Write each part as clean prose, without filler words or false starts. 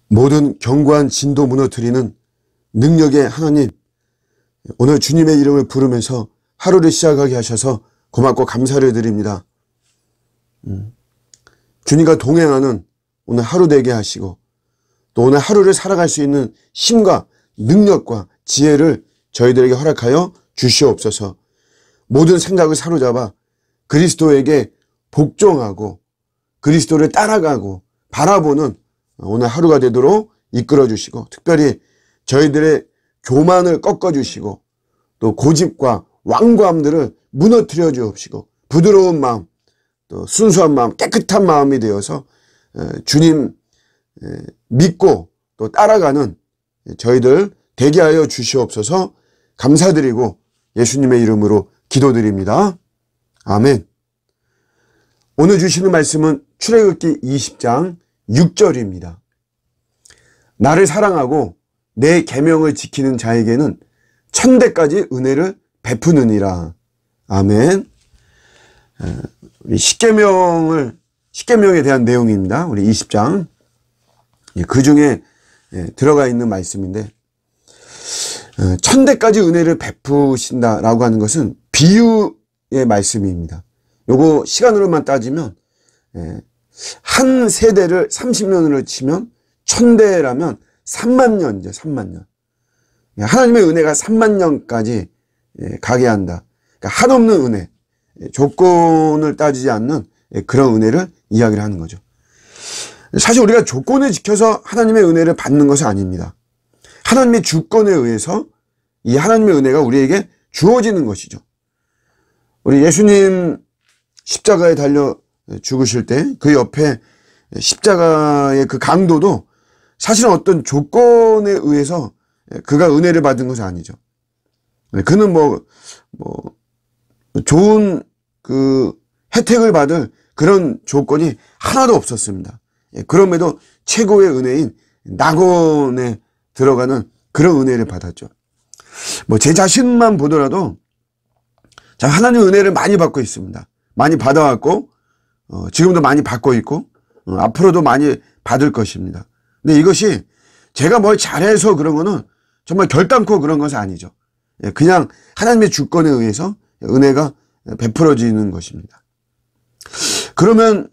모든 견고한 진도 무너뜨리는 능력의 하나님, 오늘 주님의 이름을 부르면서 하루를 시작하게 하셔서 고맙고 감사를 드립니다. 주님과 동행하는 오늘 하루 되게 하시고, 또 오늘 하루를 살아갈 수 있는 힘과 능력과 지혜를 저희들에게 허락하여 주시옵소서. 모든 생각을 사로잡아 그리스도에게 복종하고 그리스도를 따라가고 바라보는 오늘 하루가 되도록 이끌어 주시고, 특별히 저희들의 교만을 꺾어 주시고, 또 고집과 완고함들을 무너뜨려 주옵시고, 부드러운 마음, 또 순수한 마음, 깨끗한 마음이 되어서 주님 믿고 또 따라가는 저희들 되게 하여 주시옵소서. 감사드리고 예수님의 이름으로 기도드립니다. 아멘. 오늘 주시는 말씀은 출애굽기 20장 6절입니다. 나를 사랑하고 내 계명을 지키는 자에게는 천대까지 은혜를 베푸느니라. 아멘. 우리 십계명에 대한 내용입니다. 우리 20장. 그 중에 들어가 있는 말씀인데, 천대까지 은혜를 베푸신다라고 하는 것은 비유의 말씀입니다. 요거 시간으로만 따지면 한 세대를 30년으로 치면 천대라면 3만 년이죠. 3만 년. 하나님의 은혜가 3만 년까지 가게 한다. 그러니까 한없는 은혜, 조건을 따지지 않는 그런 은혜를 이야기를 하는 거죠. 사실 우리가 조건을 지켜서 하나님의 은혜를 받는 것은 아닙니다. 하나님의 주권에 의해서 이 하나님의 은혜가 우리에게 주어지는 것이죠. 우리 예수님 십자가에 달려 죽으실 때 그 옆에 십자가의 그 강도도 사실은 어떤 조건에 의해서 그가 은혜를 받은 것은 아니죠. 그는 좋은 그 혜택을 받을 그런 조건이 하나도 없었습니다. 그럼에도 최고의 은혜인 낙원에 들어가는 그런 은혜를 받았죠. 제 자신만 보더라도 하나님의 은혜를 많이 받고 있습니다. 많이 받아왔고, 지금도 많이 받고 있고, 앞으로도 많이 받을 것입니다. 근데 이것이 제가 뭘 잘해서 그런 거는 정말 결단코 그런 것은 아니죠. 그냥 하나님의 주권에 의해서 은혜가 베풀어지는 것입니다. 그러면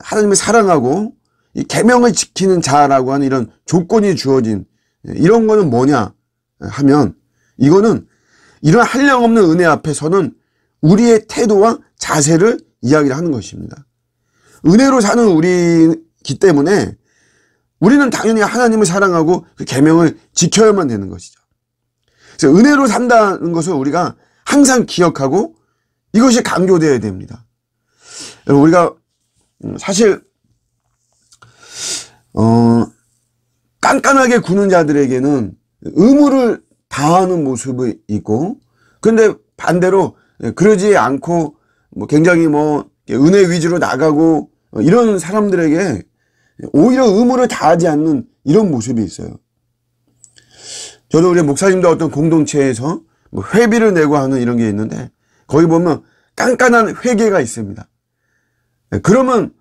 하나님을 사랑하고 이 계명을 지키는 자라고 하는 이런 조건이 주어진 이런 거는 뭐냐 하면, 이거는 이런 한량없는 은혜 앞에서는 우리의 태도와 자세를 이야기를 하는 것입니다. 은혜로 사는 우리이기 때문에 우리는 당연히 하나님을 사랑하고 그 계명을 지켜야만 되는 것이죠. 그래서 은혜로 산다는 것을 우리가 항상 기억하고 이것이 강조되어야 됩니다. 우리가 사실 깐깐하게 구는 자들에게는 의무를 다하는 모습이 있고, 그런데 반대로 그러지 않고 굉장히 은혜 위주로 나가고 이런 사람들에게 오히려 의무를 다하지 않는 이런 모습이 있어요. 저도 우리 목사님도 어떤 공동체에서 회비를 내고 하는 이런 게 있는데, 거기 보면 깐깐한 회계가 있습니다. 그러면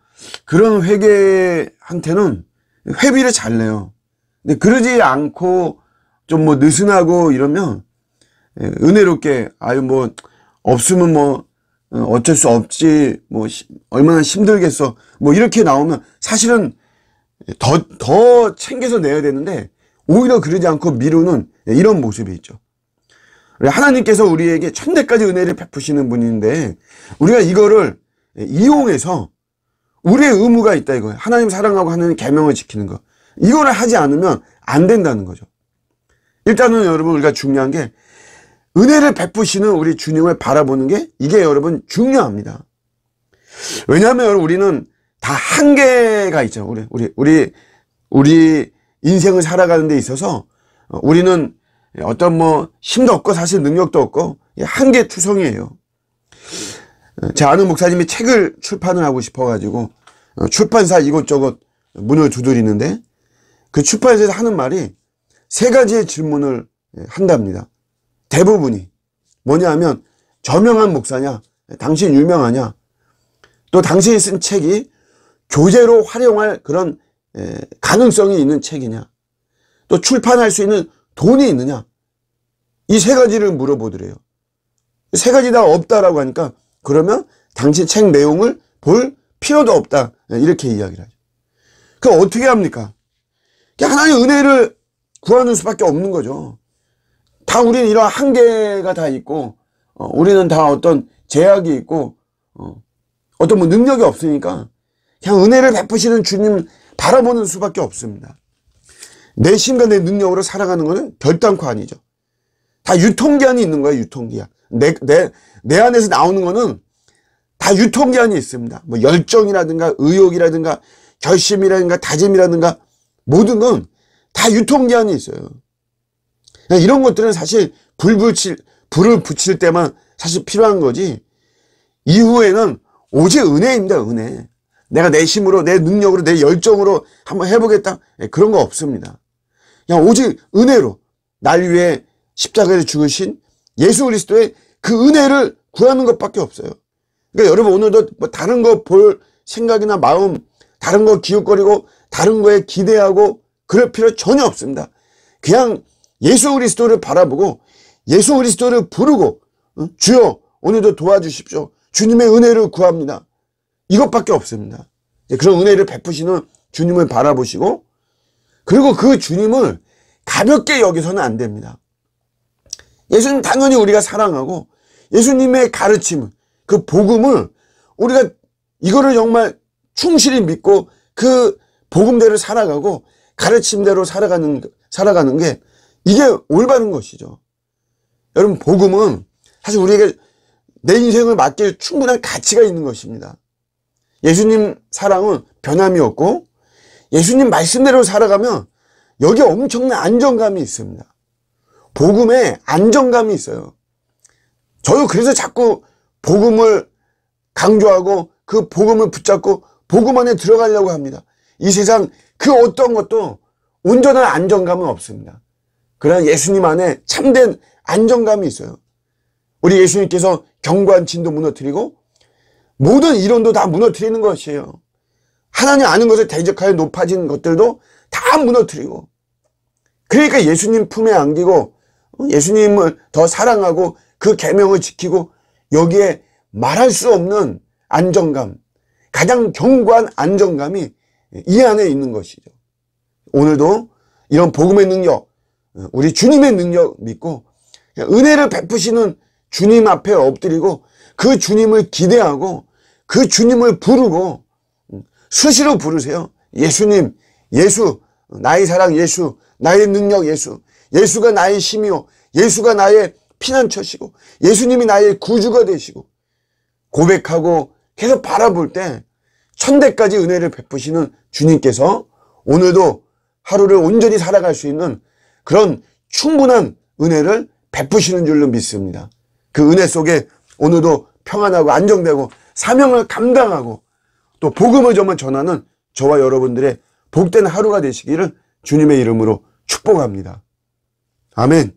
그런 회계한테는 회비를 잘 내요. 근데 그러지 않고 좀 느슨하고 이러면 은혜롭게 없으면 어쩔 수 없지, 얼마나 힘들겠어, 이렇게 나오면 사실은 더 챙겨서 내야 되는데 오히려 그러지 않고 미루는 이런 모습이 있죠. 하나님께서 우리에게 천대까지 은혜를 베푸시는 분인데, 우리가 이거를 이용해서 우리의 의무가 있다 이거예요. 하나님 사랑하고 하나님 계명을 지키는 거, 이거를 하지 않으면 안 된다는 거죠. 일단은 여러분, 우리가 중요한 게 은혜를 베푸시는 우리 주님을 바라보는 게, 이게 여러분 중요합니다. 왜냐하면 여러분, 우리는 다 한계가 있죠. 우리 인생을 살아가는 데 있어서 우리는 어떤 힘도 없고 사실 능력도 없고 한계 투성이에요. 제 아는 목사님이 책을 출판을 하고 싶어가지고 출판사 이곳저곳 문을 두드리는데, 그 출판사에서 하는 말이 세 가지의 질문을 한답니다. 대부분이 뭐냐 하면, 저명한 목사냐, 당신 유명하냐, 또 당신이 쓴 책이 교재로 활용할 그런 가능성이 있는 책이냐, 또 출판할 수 있는 돈이 있느냐, 이 세 가지를 물어보더래요. 세 가지 다 없다라고 하니까 그러면 당신 책 내용을 볼 필요도 없다, 이렇게 이야기를 하죠. 그럼 어떻게 합니까? 하나님의 은혜를 구하는 수밖에 없는 거죠. 다 우리는 이런 한계가 다 있고, 우리는 다 어떤 제약이 있고, 어떤 뭐 능력이 없으니까 그냥 은혜를 베푸시는 주님 바라보는 수밖에 없습니다. 내 힘과 내 능력으로 살아가는 것은 결단코 아니죠. 다 유통기한이 있는 거예요. 유통기한. 내 안에서 나오는 거는 다 유통기한이 있습니다. 뭐 열정이라든가 의욕이라든가 결심이라든가 다짐이라든가 모든 건 다 유통기한이 있어요. 이런 것들은 사실 불을 붙일 때만 사실 필요한 거지, 이후에는 오직 은혜입니다. 은혜. 내가 내 힘으로, 내 능력으로, 내 열정으로 한번 해보겠다, 그런 거 없습니다. 그냥 오직 은혜로 날 위해 십자가에 죽으신 예수 그리스도의 그 은혜를 구하는 것밖에 없어요. 그러니까 여러분, 오늘도 뭐 다른 거 볼 생각이나 마음, 다른 거 기웃거리고 다른 거에 기대하고 그럴 필요 전혀 없습니다. 그냥 예수 그리스도를 바라보고 예수 그리스도를 부르고, 주여 오늘도 도와주십시오, 주님의 은혜를 구합니다, 이것밖에 없습니다. 그런 은혜를 베푸시는 주님을 바라보시고, 그리고 그 주님을 가볍게 여기서는 안 됩니다. 예수님 당연히 우리가 사랑하고, 예수님의 가르침, 그 복음을 우리가 이거를 정말 충실히 믿고 그 복음대로 살아가고 가르침대로 살아가는 게 이게 올바른 것이죠. 여러분, 복음은 사실 우리에게 내 인생을 맡길 충분한 가치가 있는 것입니다. 예수님 사랑은 변함이 없고, 예수님 말씀대로 살아가면 여기에 엄청난 안정감이 있습니다. 복음에 안정감이 있어요. 저도 그래서 자꾸 복음을 강조하고 그 복음을 붙잡고 복음 안에 들어가려고 합니다. 이 세상 그 어떤 것도 온전한 안정감은 없습니다. 그러나 예수님 안에 참된 안정감이 있어요. 우리 예수님께서 경관진도 무너뜨리고 모든 이론도 다 무너뜨리는 것이에요. 하나님 아는 것을 대적하여 높아진 것들도 다 무너뜨리고, 그러니까 예수님 품에 안기고 예수님을 더 사랑하고 그 계명을 지키고, 여기에 말할 수 없는 안정감, 가장 견고한 안정감이 이 안에 있는 것이죠. 오늘도 이런 복음의 능력, 우리 주님의 능력 믿고 은혜를 베푸시는 주님 앞에 엎드리고 그 주님을 기대하고 그 주님을 부르고 수시로 부르세요. 예수님, 예수, 나의 사랑 예수, 나의 능력 예수, 예수가 나의 힘이요, 예수가 나의 피난처시고 예수님이 나의 구주가 되시고, 고백하고 계속 바라볼 때 천대까지 은혜를 베푸시는 주님께서 오늘도 하루를 온전히 살아갈 수 있는 그런 충분한 은혜를 베푸시는 줄로 믿습니다. 그 은혜 속에 오늘도 평안하고 안정되고 사명을 감당하고 또 복음을 정말 전하는 저와 여러분들의 복된 하루가 되시기를 주님의 이름으로 축복합니다. 아멘.